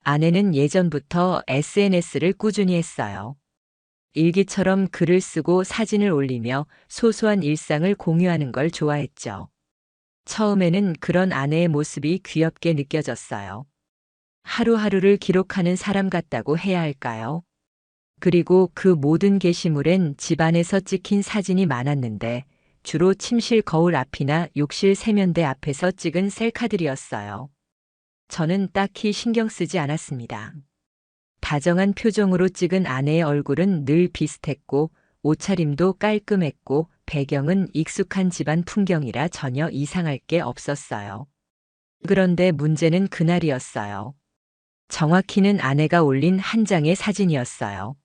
아내는 예전부터 SNS를 꾸준히 했어요. 일기처럼 글을 쓰고 사진을 올리며 소소한 일상을 공유하는 걸 좋아했죠. 처음에는 그런 아내의 모습이 귀엽게 느껴졌어요. 하루하루를 기록하는 사람 같다고 해야 할까요? 그리고 그 모든 게시물엔 집안에서 찍힌 사진이 많았는데 주로 침실 거울 앞이나 욕실 세면대 앞에서 찍은 셀카들이었어요. 저는 딱히 신경 쓰지 않았습니다. 다정한 표정으로 찍은 아내의 얼굴은 늘 비슷했고 옷차림도 깔끔했고 배경은 익숙한 집안 풍경이라 전혀 이상할 게 없었어요. 그런데 문제는 그날이었어요. 정확히는 아내가 올린 한 장의 사진이었어요.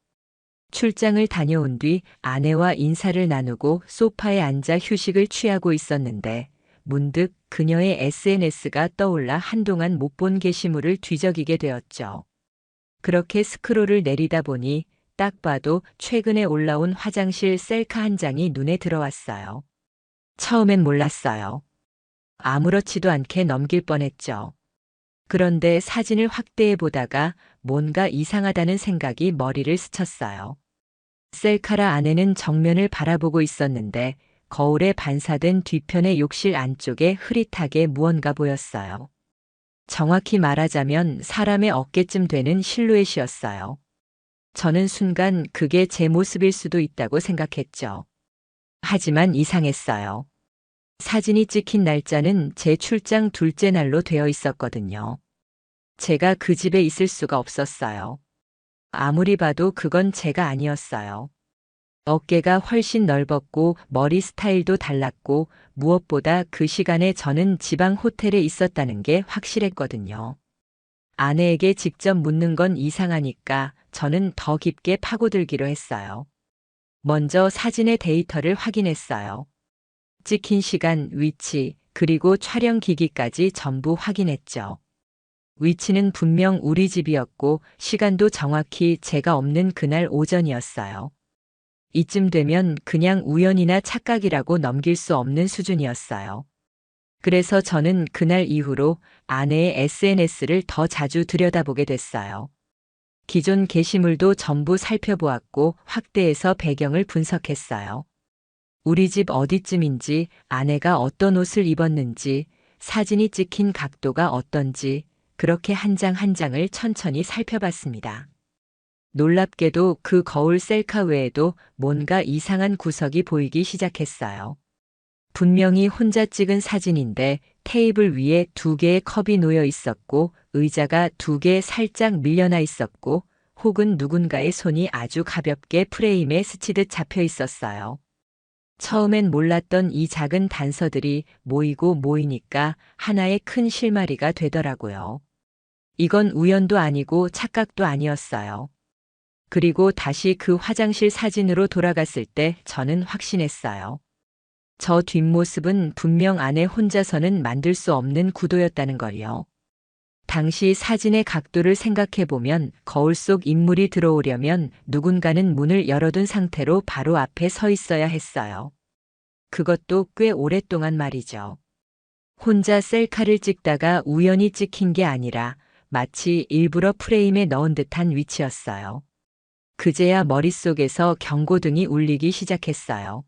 출장을 다녀온 뒤 아내와 인사를 나누고 소파에 앉아 휴식을 취하고 있었는데 문득 그녀의 SNS가 떠올라 한동안 못 본 게시물을 뒤적이게 되었죠. 그렇게 스크롤을 내리다 보니 딱 봐도 최근에 올라온 화장실 셀카 한 장이 눈에 들어왔어요. 처음엔 몰랐어요. 아무렇지도 않게 넘길 뻔했죠. 그런데 사진을 확대해 보다가 뭔가 이상하다는 생각이 머리를 스쳤어요. 셀카라 아내는 정면을 바라보고 있었는데 거울에 반사된 뒤편의 욕실 안쪽에 흐릿하게 무언가 보였어요. 정확히 말하자면 사람의 어깨쯤 되는 실루엣이었어요. 저는 순간 그게 제 모습일 수도 있다고 생각했죠. 하지만 이상했어요. 사진이 찍힌 날짜는 제 출장 둘째 날로 되어 있었거든요. 제가 그 집에 있을 수가 없었어요. 아무리 봐도 그건 제가 아니었어요. 어깨가 훨씬 넓었고 머리 스타일도 달랐고 무엇보다 그 시간에 저는 지방 호텔에 있었다는 게 확실했거든요. 아내에게 직접 묻는 건 이상하니까 저는 더 깊게 파고들기로 했어요. 먼저 사진의 데이터를 확인했어요. 찍힌 시간, 위치, 그리고 촬영 기기까지 전부 확인했죠. 위치는 분명 우리 집이었고 시간도 정확히 제가 없는 그날 오전이었어요. 이쯤 되면 그냥 우연이나 착각이라고 넘길 수 없는 수준이었어요. 그래서 저는 그날 이후로 아내의 SNS를 더 자주 들여다보게 됐어요. 기존 게시물도 전부 살펴보았고 확대해서 배경을 분석했어요. 우리 집 어디쯤인지, 아내가 어떤 옷을 입었는지, 사진이 찍힌 각도가 어떤지, 그렇게 한 장 한 장을 천천히 살펴봤습니다. 놀랍게도 그 거울 셀카 외에도 뭔가 이상한 구석이 보이기 시작했어요. 분명히 혼자 찍은 사진인데 테이블 위에 2개의 컵이 놓여 있었고 의자가 2개 살짝 밀려나 있었고 혹은 누군가의 손이 아주 가볍게 프레임에 스치듯 잡혀 있었어요. 처음엔 몰랐던 이 작은 단서들이 모이고 모이니까 하나의 큰 실마리가 되더라고요. 이건 우연도 아니고 착각도 아니었어요. 그리고 다시 그 화장실 사진으로 돌아갔을 때 저는 확신했어요. 저 뒷모습은 분명 아내 혼자서는 만들 수 없는 구도였다는 걸요. 당시 사진의 각도를 생각해보면 거울 속 인물이 들어오려면 누군가는 문을 열어둔 상태로 바로 앞에 서 있어야 했어요. 그것도 꽤 오랫동안 말이죠. 혼자 셀카를 찍다가 우연히 찍힌 게 아니라 마치 일부러 프레임에 넣은 듯한 위치였어요. 그제야 머릿속에서 경고등이 울리기 시작했어요.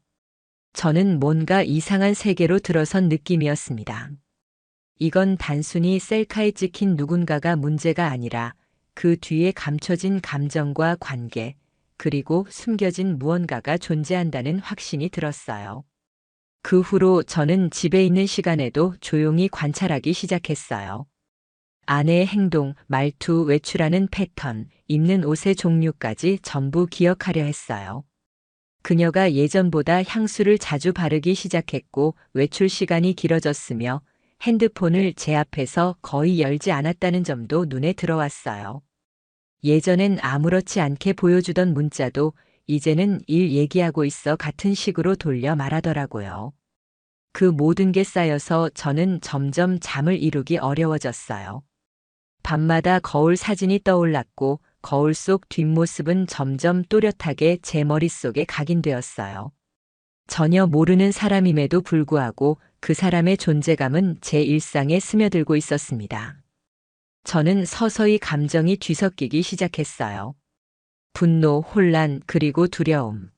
저는 뭔가 이상한 세계로 들어선 느낌이었습니다. 이건 단순히 셀카에 찍힌 누군가가 문제가 아니라 그 뒤에 감춰진 감정과 관계, 그리고 숨겨진 무언가가 존재한다는 확신이 들었어요. 그 후로 저는 집에 있는 시간에도 조용히 관찰하기 시작했어요. 아내의 행동, 말투, 외출하는 패턴, 입는 옷의 종류까지 전부 기억하려 했어요. 그녀가 예전보다 향수를 자주 바르기 시작했고 외출 시간이 길어졌으며 핸드폰을 제 앞에서 거의 열지 않았다는 점도 눈에 들어왔어요. 예전엔 아무렇지 않게 보여주던 문자도 이제는 일 얘기하고 있어 같은 식으로 돌려 말하더라고요. 그 모든 게 쌓여서 저는 점점 잠을 이루기 어려워졌어요. 밤마다 거울 사진이 떠올랐고 거울 속 뒷모습은 점점 또렷하게 제 머릿속에 각인되었어요. 전혀 모르는 사람임에도 불구하고 그 사람의 존재감은 제 일상에 스며들고 있었습니다. 저는 서서히 감정이 뒤섞이기 시작했어요. 분노, 혼란, 그리고 두려움.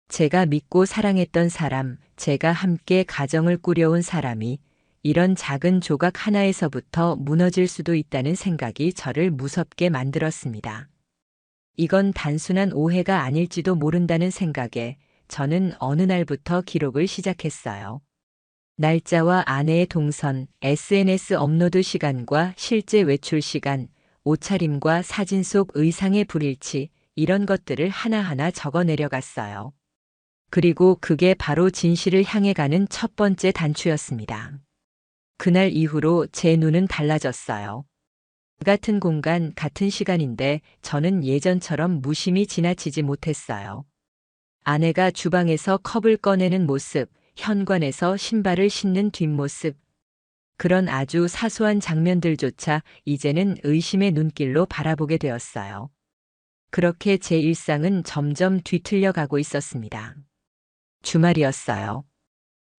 제가 믿고 사랑했던 사람, 제가 함께 가정을 꾸려온 사람이 이런 작은 조각 하나에서부터 무너질 수도 있다는 생각이 저를 무섭게 만들었습니다. 이건 단순한 오해가 아닐지도 모른다는 생각에 저는 어느 날부터 기록을 시작했어요. 날짜와 아내의 동선, SNS 업로드 시간과 실제 외출 시간, 옷차림과 사진 속 의상의 불일치, 이런 것들을 하나하나 적어 내려갔어요. 그리고 그게 바로 진실을 향해 가는 첫 번째 단추였습니다. 그날 이후로 제 눈은 달라졌어요. 같은 공간, 같은 시간인데 저는 예전처럼 무심히 지나치지 못했어요. 아내가 주방에서 컵을 꺼내는 모습, 현관에서 신발을 신는 뒷모습, 그런 아주 사소한 장면들조차 이제는 의심의 눈길로 바라보게 되었어요. 그렇게 제 일상은 점점 뒤틀려 가고 있었습니다. 주말이었어요.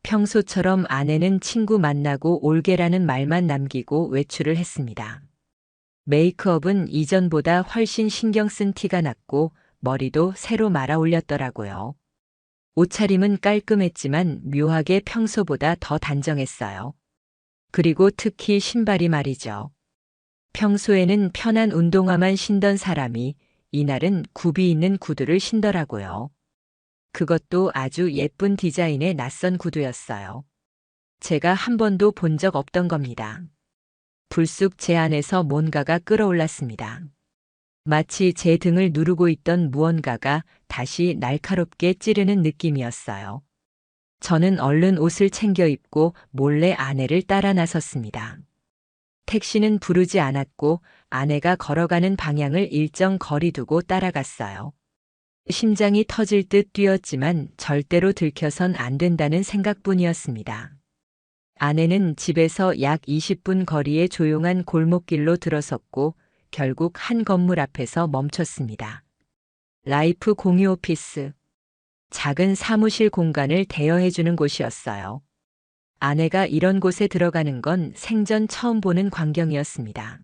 평소처럼 아내는 친구 만나고 올게라는 말만 남기고 외출을 했습니다. 메이크업은 이전보다 훨씬 신경 쓴 티가 났고 머리도 새로 말아 올렸더라고요. 옷차림은 깔끔했지만 묘하게 평소보다 더 단정했어요. 그리고 특히 신발이 말이죠. 평소에는 편한 운동화만 신던 사람이 이날은 굽이 있는 구두를 신더라고요. 그것도 아주 예쁜 디자인의 낯선 구두였어요. 제가 한 번도 본 적 없던 겁니다. 불쑥 제 안에서 뭔가가 끌어올랐습니다. 마치 제 등을 누르고 있던 무언가가 다시 날카롭게 찌르는 느낌이었어요. 저는 얼른 옷을 챙겨 입고 몰래 아내를 따라 나섰습니다. 택시는 부르지 않았고 아내가 걸어가는 방향을 일정 거리 두고 따라갔어요. 심장이 터질 듯 뛰었지만 절대로 들켜선 안 된다는 생각뿐이었습니다. 아내는 집에서 약 20분 거리의 조용한 골목길로 들어섰고 결국 한 건물 앞에서 멈췄습니다. 라이프 공유 오피스. 작은 사무실 공간을 대여해주는 곳이었어요. 아내가 이런 곳에 들어가는 건 생전 처음 보는 광경이었습니다.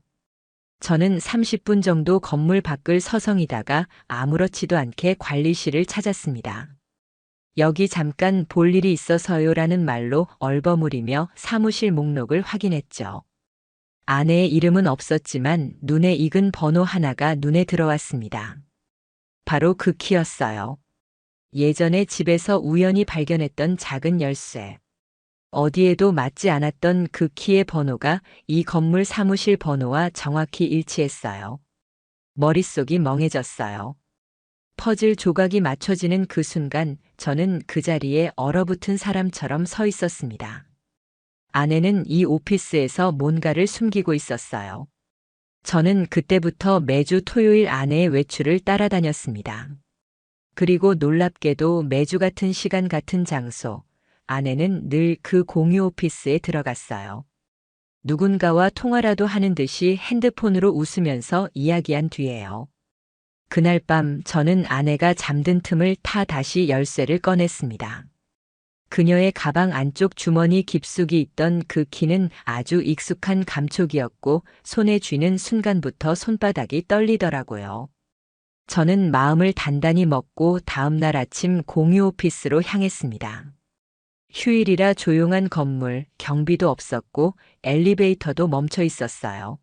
저는 30분 정도 건물 밖을 서성이다가 아무렇지도 않게 관리실을 찾았습니다. 여기 잠깐 볼 일이 있어서요라는 말로 얼버무리며 사무실 목록을 확인했죠. 아내의 이름은 없었지만 눈에 익은 번호 하나가 눈에 들어왔습니다. 바로 그 키였어요. 예전에 집에서 우연히 발견했던 작은 열쇠. 어디에도 맞지 않았던 그 키의 번호가 이 건물 사무실 번호와 정확히 일치했어요. 머릿속이 멍해졌어요. 퍼즐 조각이 맞춰지는 그 순간 저는 그 자리에 얼어붙은 사람처럼 서 있었습니다. 아내는 이 오피스에서 뭔가를 숨기고 있었어요. 저는 그때부터 매주 토요일 아내의 외출을 따라다녔습니다. 그리고 놀랍게도 매주 같은 시간 같은 장소, 아내는 늘 그 공유 오피스에 들어갔어요. 누군가와 통화라도 하는 듯이 핸드폰으로 웃으면서 이야기한 뒤에요. 그날 밤 저는 아내가 잠든 틈을 타 다시 열쇠를 꺼냈습니다. 그녀의 가방 안쪽 주머니 깊숙이 있던 그 키는 아주 익숙한 감촉이었고 손에 쥐는 순간부터 손바닥이 떨리더라고요. 저는 마음을 단단히 먹고 다음 날 아침 공유 오피스로 향했습니다. 휴일이라 조용한 건물, 경비도 없었고 엘리베이터도 멈춰 있었어요.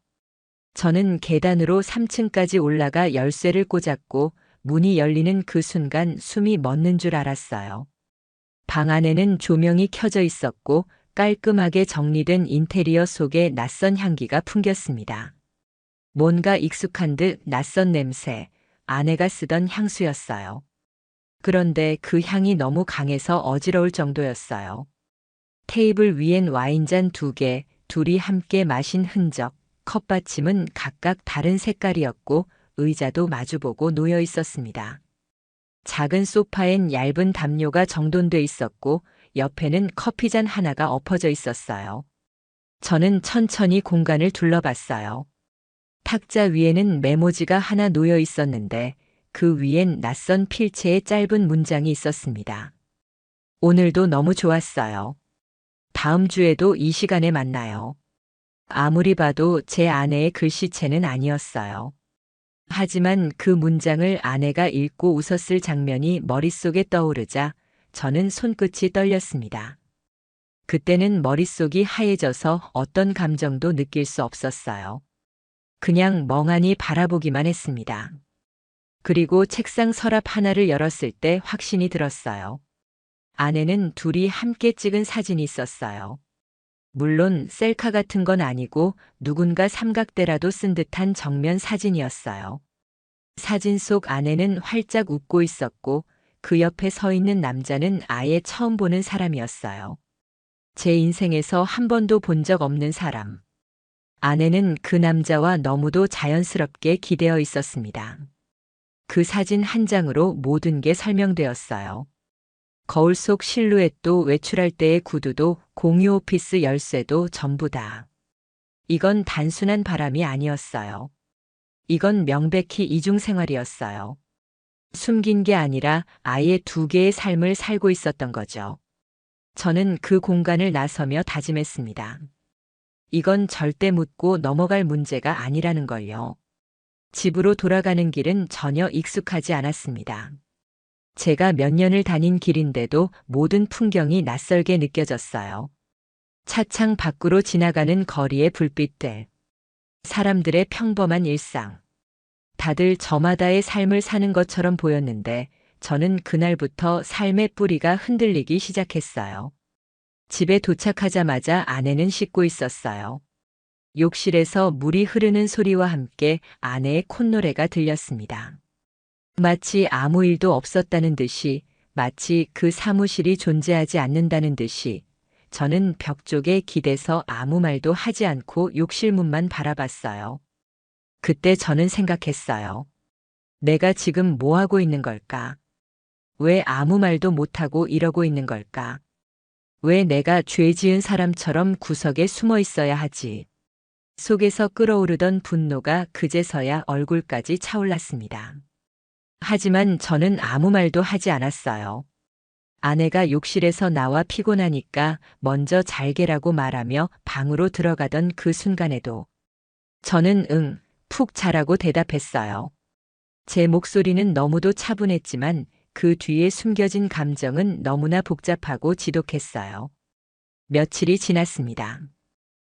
저는 계단으로 3층까지 올라가 열쇠를 꽂았고 문이 열리는 그 순간 숨이 멎는 줄 알았어요. 방 안에는 조명이 켜져 있었고 깔끔하게 정리된 인테리어 속에 낯선 향기가 풍겼습니다. 뭔가 익숙한 듯 낯선 냄새, 아내가 쓰던 향수였어요. 그런데 그 향이 너무 강해서 어지러울 정도였어요. 테이블 위엔 와인잔 2개, 둘이 함께 마신 흔적, 컵받침은 각각 다른 색깔이었고 의자도 마주보고 놓여 있었습니다. 작은 소파엔 얇은 담요가 정돈돼 있었고 옆에는 커피잔 하나가 엎어져 있었어요. 저는 천천히 공간을 둘러봤어요. 탁자 위에는 메모지가 하나 놓여 있었는데 그 위엔 낯선 필체의 짧은 문장이 있었습니다. 오늘도 너무 좋았어요. 다음 주에도 이 시간에 만나요. 아무리 봐도 제 아내의 글씨체는 아니었어요. 하지만 그 문장을 아내가 읽고 웃었을 장면이 머릿속에 떠오르자 저는 손끝이 떨렸습니다. 그때는 머릿속이 하얘져서 어떤 감정도 느낄 수 없었어요. 그냥 멍하니 바라보기만 했습니다. 그리고 책상 서랍 하나를 열었을 때 확신이 들었어요. 안에는 둘이 함께 찍은 사진이 있었어요. 물론 셀카 같은 건 아니고 누군가 삼각대라도 쓴 듯한 정면 사진이었어요. 사진 속 아내는 활짝 웃고 있었고 그 옆에 서 있는 남자는 아예 처음 보는 사람이었어요. 제 인생에서 한 번도 본 적 없는 사람. 아내는 그 남자와 너무도 자연스럽게 기대어 있었습니다. 그 사진 한 장으로 모든 게 설명되었어요. 거울 속 실루엣도 외출할 때의 구두도 공유 오피스 열쇠도 전부 다. 이건 단순한 바람이 아니었어요. 이건 명백히 이중생활이었어요. 숨긴 게 아니라 아예 두 개의 삶을 살고 있었던 거죠. 저는 그 공간을 나서며 다짐했습니다. 이건 절대 묻고 넘어갈 문제가 아니라는 걸요. 집으로 돌아가는 길은 전혀 익숙하지 않았습니다. 제가 몇 년을 다닌 길인데도 모든 풍경이 낯설게 느껴졌어요. 차창 밖으로 지나가는 거리의 불빛들, 사람들의 평범한 일상. 다들 저마다의 삶을 사는 것처럼 보였는데 저는 그날부터 삶의 뿌리가 흔들리기 시작했어요. 집에 도착하자마자 아내는 씻고 있었어요. 욕실에서 물이 흐르는 소리와 함께 아내의 콧노래가 들렸습니다. 마치 아무 일도 없었다는 듯이, 마치 그 사무실이 존재하지 않는다는 듯이 저는 벽 쪽에 기대서 아무 말도 하지 않고 욕실 문만 바라봤어요. 그때 저는 생각했어요. 내가 지금 뭐 하고 있는 걸까? 왜 아무 말도 못하고 이러고 있는 걸까? 왜 내가 죄 지은 사람처럼 구석에 숨어 있어야 하지? 속에서 끓어오르던 분노가 그제서야 얼굴까지 차올랐습니다. 하지만 저는 아무 말도 하지 않았어요. 아내가 욕실에서 나와 피곤하니까 먼저 잘게라고 말하며 방으로 들어가던 그 순간에도 저는 응, 푹 자라고 대답했어요. 제 목소리는 너무도 차분했지만 그 뒤에 숨겨진 감정은 너무나 복잡하고 지독했어요. 며칠이 지났습니다.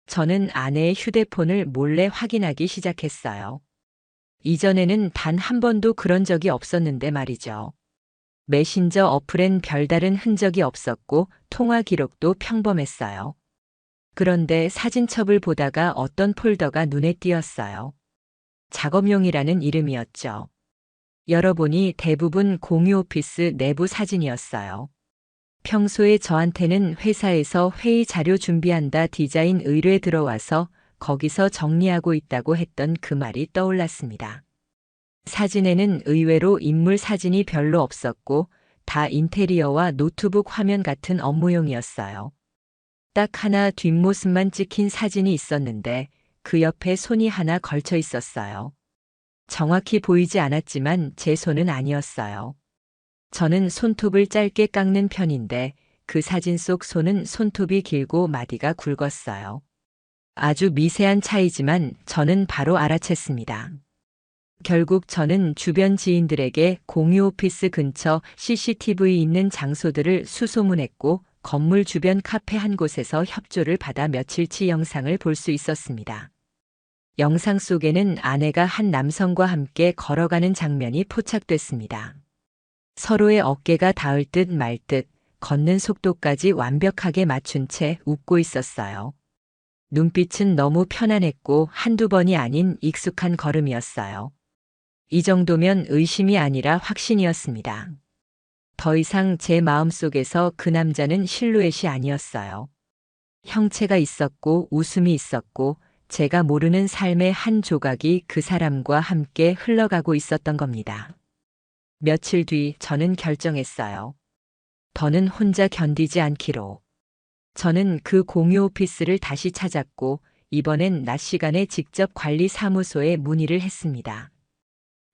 저는 아내의 휴대폰을 몰래 확인하기 시작했어요. 이전에는 단 한 번도 그런 적이 없었는데 말이죠. 메신저 어플엔 별다른 흔적이 없었고 통화 기록도 평범했어요. 그런데 사진첩을 보다가 어떤 폴더가 눈에 띄었어요. 작업용이라는 이름이었죠. 열어보니 대부분 공유 오피스 내부 사진이었어요. 평소에 저한테는 회사에서 회의 자료 준비한다 디자인 의뢰 들어와서 거기서 정리하고 있다고 했던 그 말이 떠올랐습니다. 사진에는 의외로 인물 사진이 별로 없었고 다 인테리어와 노트북 화면 같은 업무용이었어요. 딱 하나 뒷모습만 찍힌 사진이 있었는데 그 옆에 손이 하나 걸쳐 있었어요. 정확히 보이지 않았지만 제 손은 아니었어요. 저는 손톱을 짧게 깎는 편인데 그 사진 속 손은 손톱이 길고 마디가 굵었어요. 아주 미세한 차이지만 저는 바로 알아챘습니다. 결국 저는 주변 지인들에게 공유 오피스 근처 CCTV 있는 장소들을 수소문했고 건물 주변 카페 한 곳에서 협조를 받아 며칠치 영상을 볼 수 있었습니다. 영상 속에는 아내가 한 남성과 함께 걸어가는 장면이 포착됐습니다. 서로의 어깨가 닿을 듯 말 듯 걷는 속도까지 완벽하게 맞춘 채 웃고 있었어요. 눈빛은 너무 편안했고 한두 번이 아닌 익숙한 걸음이었어요. 이 정도면 의심이 아니라 확신이었습니다. 더 이상 제 마음속에서 그 남자는 실루엣이 아니었어요. 형체가 있었고 웃음이 있었고 제가 모르는 삶의 한 조각이 그 사람과 함께 흘러가고 있었던 겁니다. 며칠 뒤 저는 결정했어요. 더는 혼자 견디지 않기로. 저는 그 공유 오피스를 다시 찾았고 이번엔 낮 시간에 직접 관리 사무소에 문의를 했습니다.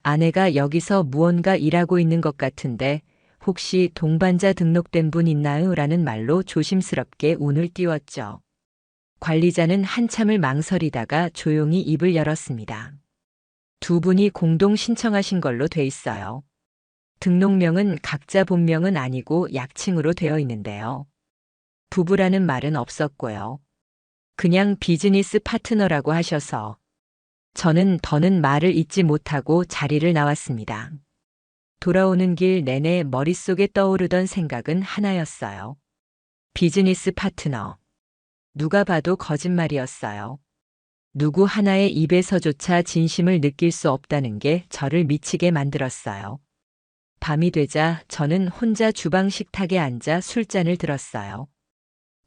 아내가 여기서 무언가 일하고 있는 것 같은데 혹시 동반자 등록된 분 있나요? 라는 말로 조심스럽게 운을 띄웠죠. 관리자는 한참을 망설이다가 조용히 입을 열었습니다. 두 분이 공동 신청하신 걸로 돼 있어요. 등록명은 각자 본명은 아니고 약칭으로 되어 있는데요. 부부라는 말은 없었고요. 그냥 비즈니스 파트너라고 하셔서 저는 더는 말을 잇지 못하고 자리를 나왔습니다. 돌아오는 길 내내 머릿속에 떠오르던 생각은 하나였어요. 비즈니스 파트너. 누가 봐도 거짓말이었어요. 누구 하나의 입에서조차 진심을 느낄 수 없다는 게 저를 미치게 만들었어요. 밤이 되자 저는 혼자 주방 식탁에 앉아 술잔을 들었어요.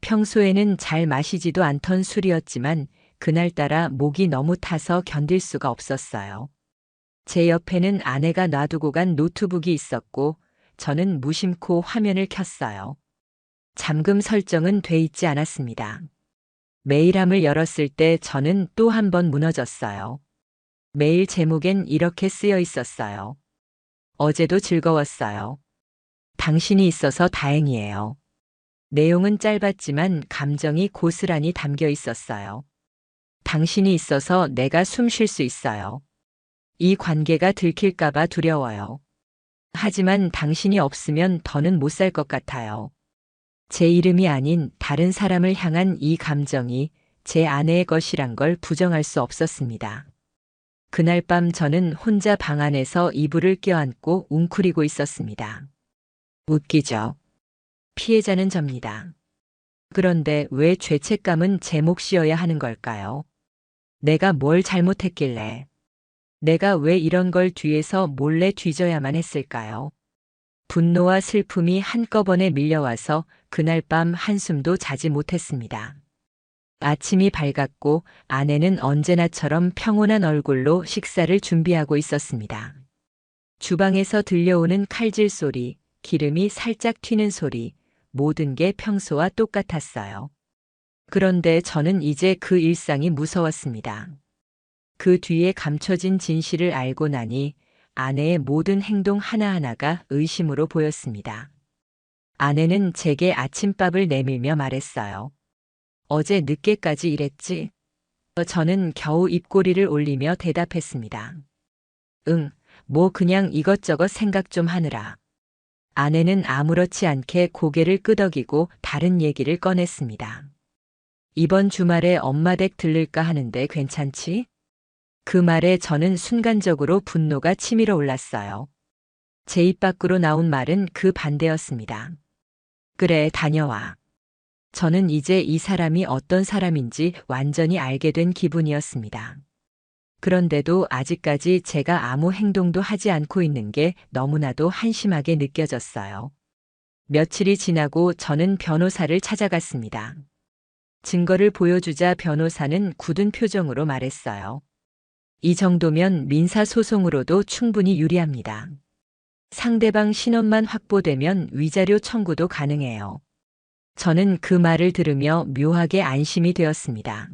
평소에는 잘 마시지도 않던 술이었지만 그날따라 목이 너무 타서 견딜 수가 없었어요. 제 옆에는 아내가 놔두고 간 노트북이 있었고 저는 무심코 화면을 켰어요. 잠금 설정은 돼 있지 않았습니다. 메일함을 열었을 때 저는 또 한 번 무너졌어요. 메일 제목엔 이렇게 쓰여 있었어요. 어제도 즐거웠어요. 당신이 있어서 다행이에요. 내용은 짧았지만 감정이 고스란히 담겨 있었어요. 당신이 있어서 내가 숨 쉴 수 있어요. 이 관계가 들킬까봐 두려워요. 하지만 당신이 없으면 더는 못 살 것 같아요. 제 이름이 아닌 다른 사람을 향한 이 감정이 제 아내의 것이란 걸 부정할 수 없었습니다. 그날 밤 저는 혼자 방 안에서 이불을 껴안고 웅크리고 있었습니다. 웃기죠. 피해자는 접니다. 그런데 왜 죄책감은 제 몫이어야 하는 걸까요? 내가 뭘 잘못했길래? 내가 왜 이런 걸 뒤에서 몰래 뒤져야만 했을까요? 분노와 슬픔이 한꺼번에 밀려와서 그날 밤 한숨도 자지 못했습니다. 아침이 밝았고 아내는 언제나처럼 평온한 얼굴로 식사를 준비하고 있었습니다. 주방에서 들려오는 칼질 소리, 기름이 살짝 튀는 소리, 모든 게 평소와 똑같았어요. 그런데 저는 이제 그 일상이 무서웠습니다. 그 뒤에 감춰진 진실을 알고 나니 아내의 모든 행동 하나하나가 의심으로 보였습니다. 아내는 제게 아침밥을 내밀며 말했어요. 어제 늦게까지 일했지? 저는 겨우 입꼬리를 올리며 대답했습니다. 응, 뭐 그냥 이것저것 생각 좀 하느라. 아내는 아무렇지 않게 고개를 끄덕이고 다른 얘기를 꺼냈습니다. 이번 주말에 엄마 댁 들를까 하는데 괜찮지? 그 말에 저는 순간적으로 분노가 치밀어 올랐어요. 제 입 밖으로 나온 말은 그 반대였습니다. 그래, 다녀와. 저는 이제 이 사람이 어떤 사람인지 완전히 알게 된 기분이었습니다. 그런데도 아직까지 제가 아무 행동도 하지 않고 있는 게 너무나도 한심하게 느껴졌어요. 며칠이 지나고 저는 변호사를 찾아갔습니다. 증거를 보여주자 변호사는 굳은 표정으로 말했어요. 이 정도면 민사소송으로도 충분히 유리합니다. 상대방 신원만 확보되면 위자료 청구도 가능해요. 저는 그 말을 들으며 묘하게 안심이 되었습니다.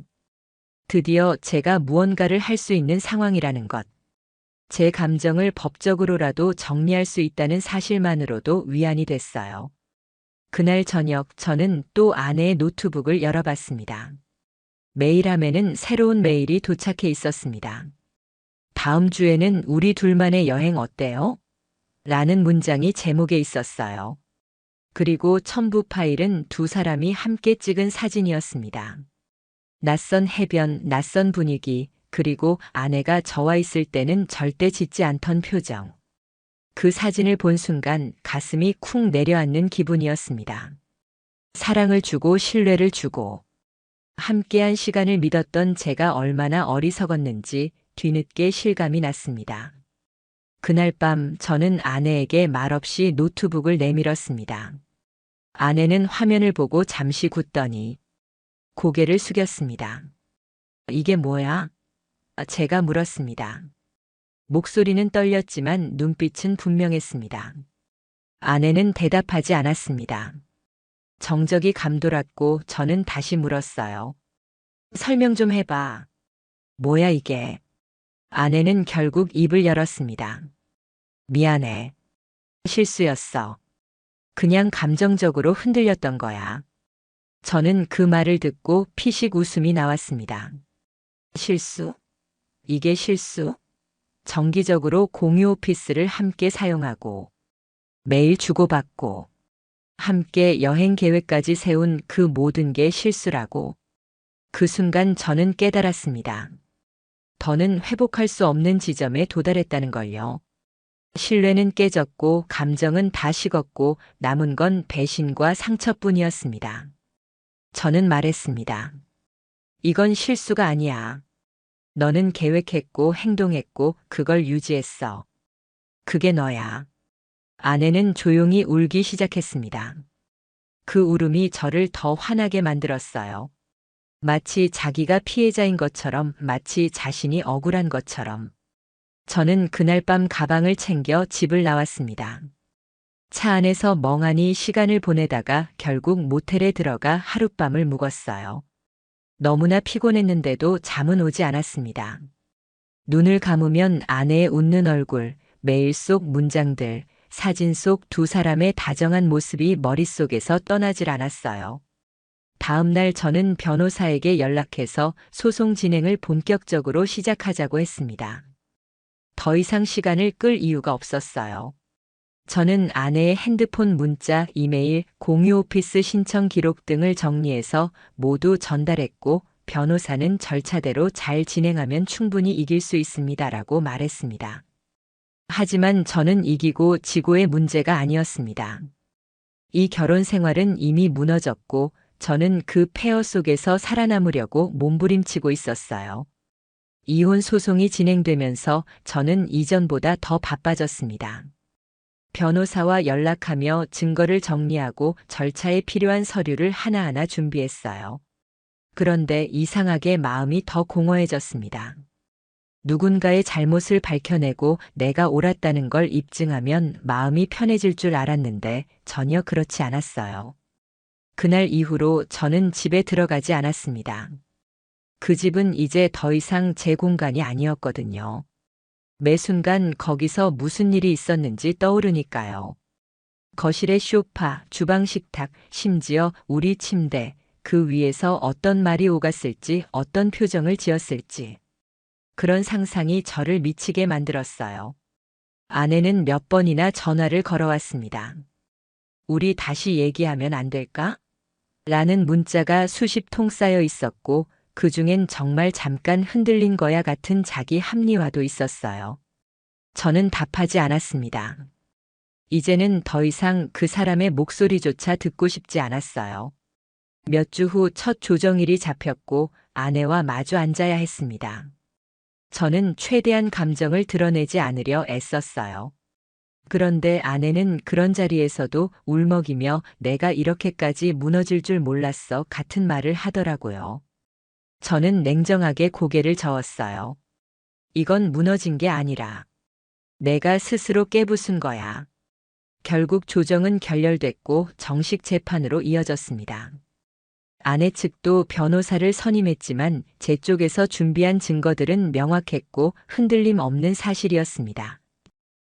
드디어 제가 무언가를 할 수 있는 상황이라는 것. 제 감정을 법적으로라도 정리할 수 있다는 사실만으로도 위안이 됐어요. 그날 저녁 저는 또 아내의 노트북을 열어봤습니다. 메일함에는 새로운 메일이 도착해 있었습니다. 다음 주에는 우리 둘만의 여행 어때요? 라는 문장이 제목에 있었어요. 그리고 첨부 파일은 두 사람이 함께 찍은 사진이었습니다. 낯선 해변, 낯선 분위기, 그리고 아내가 저와 있을 때는 절대 짓지 않던 표정. 그 사진을 본 순간 가슴이 쿵 내려앉는 기분이었습니다. 사랑을 주고 신뢰를 주고 함께한 시간을 믿었던 제가 얼마나 어리석었는지 뒤늦게 실감이 났습니다. 그날 밤 저는 아내에게 말없이 노트북을 내밀었습니다. 아내는 화면을 보고 잠시 굳더니 고개를 숙였습니다. 이게 뭐야? 제가 물었습니다. 목소리는 떨렸지만 눈빛은 분명했습니다. 아내는 대답하지 않았습니다. 정적이 감돌았고 저는 다시 물었어요. 설명 좀 해봐. 뭐야 이게? 아내는 결국 입을 열었습니다. 미안해. 실수였어. 그냥 감정적으로 흔들렸던 거야. 저는 그 말을 듣고 피식 웃음이 나왔습니다. 실수? 이게 실수? 정기적으로 공유 오피스를 함께 사용하고 매일 주고받고 함께 여행 계획까지 세운 그 모든 게 실수라고. 그 순간 저는 깨달았습니다. 더는 회복할 수 없는 지점에 도달했다는 걸요. 신뢰는 깨졌고 감정은 다 식었고 남은 건 배신과 상처뿐이었습니다. 저는 말했습니다. 이건 실수가 아니야. 너는 계획했고 행동했고 그걸 유지했어. 그게 너야. 아내는 조용히 울기 시작했습니다. 그 울음이 저를 더 화나게 만들었어요. 마치 자기가 피해자인 것처럼, 마치 자신이 억울한 것처럼. 저는 그날 밤 가방을 챙겨 집을 나왔습니다. 차 안에서 멍하니 시간을 보내다가 결국 모텔에 들어가 하룻밤을 묵었어요. 너무나 피곤했는데도 잠은 오지 않았습니다. 눈을 감으면 아내의 웃는 얼굴, 메일 속 문장들, 사진 속 두 사람의 다정한 모습이 머릿속에서 떠나질 않았어요. 다음 날 저는 변호사에게 연락해서 소송 진행을 본격적으로 시작하자고 했습니다. 더 이상 시간을 끌 이유가 없었어요. 저는 아내의 핸드폰 문자, 이메일, 공유 오피스 신청 기록 등을 정리해서 모두 전달했고 변호사는 절차대로 잘 진행하면 충분히 이길 수 있습니다라고 말했습니다. 하지만 저는 이기고 지고의 문제가 아니었습니다. 이 결혼 생활은 이미 무너졌고 저는 그 폐허 속에서 살아남으려고 몸부림치고 있었어요. 이혼 소송이 진행되면서 저는 이전보다 더 바빠졌습니다. 변호사와 연락하며 증거를 정리하고 절차에 필요한 서류를 하나하나 준비했어요. 그런데 이상하게 마음이 더 공허해졌습니다. 누군가의 잘못을 밝혀내고 내가 옳았다는 걸 입증하면 마음이 편해질 줄 알았는데 전혀 그렇지 않았어요. 그날 이후로 저는 집에 들어가지 않았습니다. 그 집은 이제 더 이상 제 공간이 아니었거든요. 매 순간 거기서 무슨 일이 있었는지 떠오르니까요. 거실의 소파, 주방 식탁, 심지어 우리 침대, 그 위에서 어떤 말이 오갔을지, 어떤 표정을 지었을지. 그런 상상이 저를 미치게 만들었어요. 아내는 몇 번이나 전화를 걸어왔습니다. 우리 다시 얘기하면 안 될까? 라는 문자가 수십 통 쌓여 있었고 그 중엔 정말 잠깐 흔들린 거야 같은 자기 합리화도 있었어요. 저는 답하지 않았습니다. 이제는 더 이상 그 사람의 목소리조차 듣고 싶지 않았어요. 몇 주 후 첫 조정일이 잡혔고 아내와 마주 앉아야 했습니다. 저는 최대한 감정을 드러내지 않으려 애썼어요. 그런데 아내는 그런 자리에서도 울먹이며 내가 이렇게까지 무너질 줄 몰랐어 같은 말을 하더라고요. 저는 냉정하게 고개를 저었어요. 이건 무너진 게 아니라 내가 스스로 깨부순 거야. 결국 조정은 결렬됐고 정식 재판으로 이어졌습니다. 아내 측도 변호사를 선임했지만 제 쪽에서 준비한 증거들은 명확했고 흔들림 없는 사실이었습니다.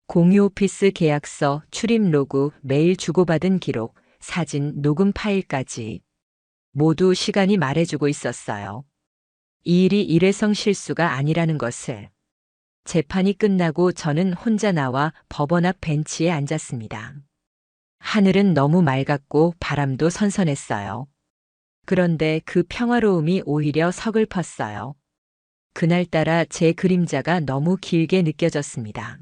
공유 오피스 계약서, 출입 로그, 메일 주고받은 기록, 사진, 녹음 파일까지 모두 시간이 말해주고 있었어요. 이 일이 일회성 실수가 아니라는 것을. 재판이 끝나고 저는 혼자 나와 법원 앞 벤치에 앉았습니다. 하늘은 너무 맑았고 바람도 선선했어요. 그런데 그 평화로움이 오히려 서글펐어요. 그날따라 제 그림자가 너무 길게 느껴졌습니다.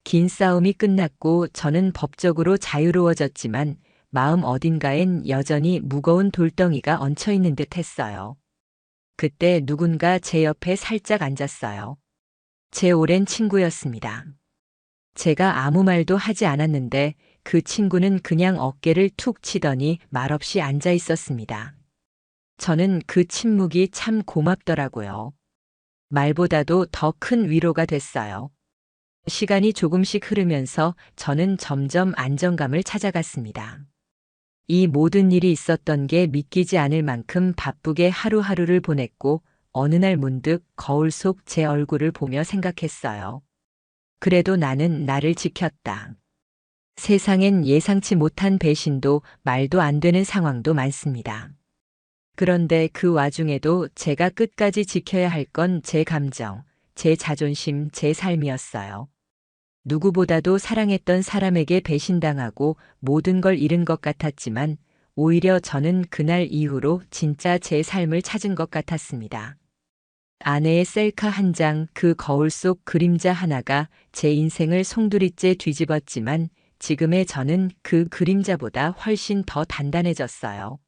긴 싸움이 끝났고 저는 법적으로 자유로워졌지만 마음 어딘가엔 여전히 무거운 돌덩이가 얹혀있는 듯 했어요. 그때 누군가 제 옆에 살짝 앉았어요. 제 오랜 친구였습니다. 제가 아무 말도 하지 않았는데 그 친구는 그냥 어깨를 툭 치더니 말없이 앉아 있었습니다. 저는 그 침묵이 참 고맙더라고요. 말보다도 더 큰 위로가 됐어요. 시간이 조금씩 흐르면서 저는 점점 안정감을 찾아갔습니다. 이 모든 일이 있었던 게 믿기지 않을 만큼 바쁘게 하루하루를 보냈고 어느 날 문득 거울 속 제 얼굴을 보며 생각했어요. 그래도 나는 나를 지켰다. 세상엔 예상치 못한 배신도 말도 안 되는 상황도 많습니다. 그런데 그 와중에도 제가 끝까지 지켜야 할 건 제 감정, 제 자존심, 제 삶이었어요. 누구보다도 사랑했던 사람에게 배신당하고 모든 걸 잃은 것 같았지만 오히려 저는 그날 이후로 진짜 제 삶을 찾은 것 같았습니다. 아내의 셀카 한 장, 그 거울 속 그림자 하나가 제 인생을 송두리째 뒤집었지만 지금의 저는 그 그림자보다 훨씬 더 단단해졌어요.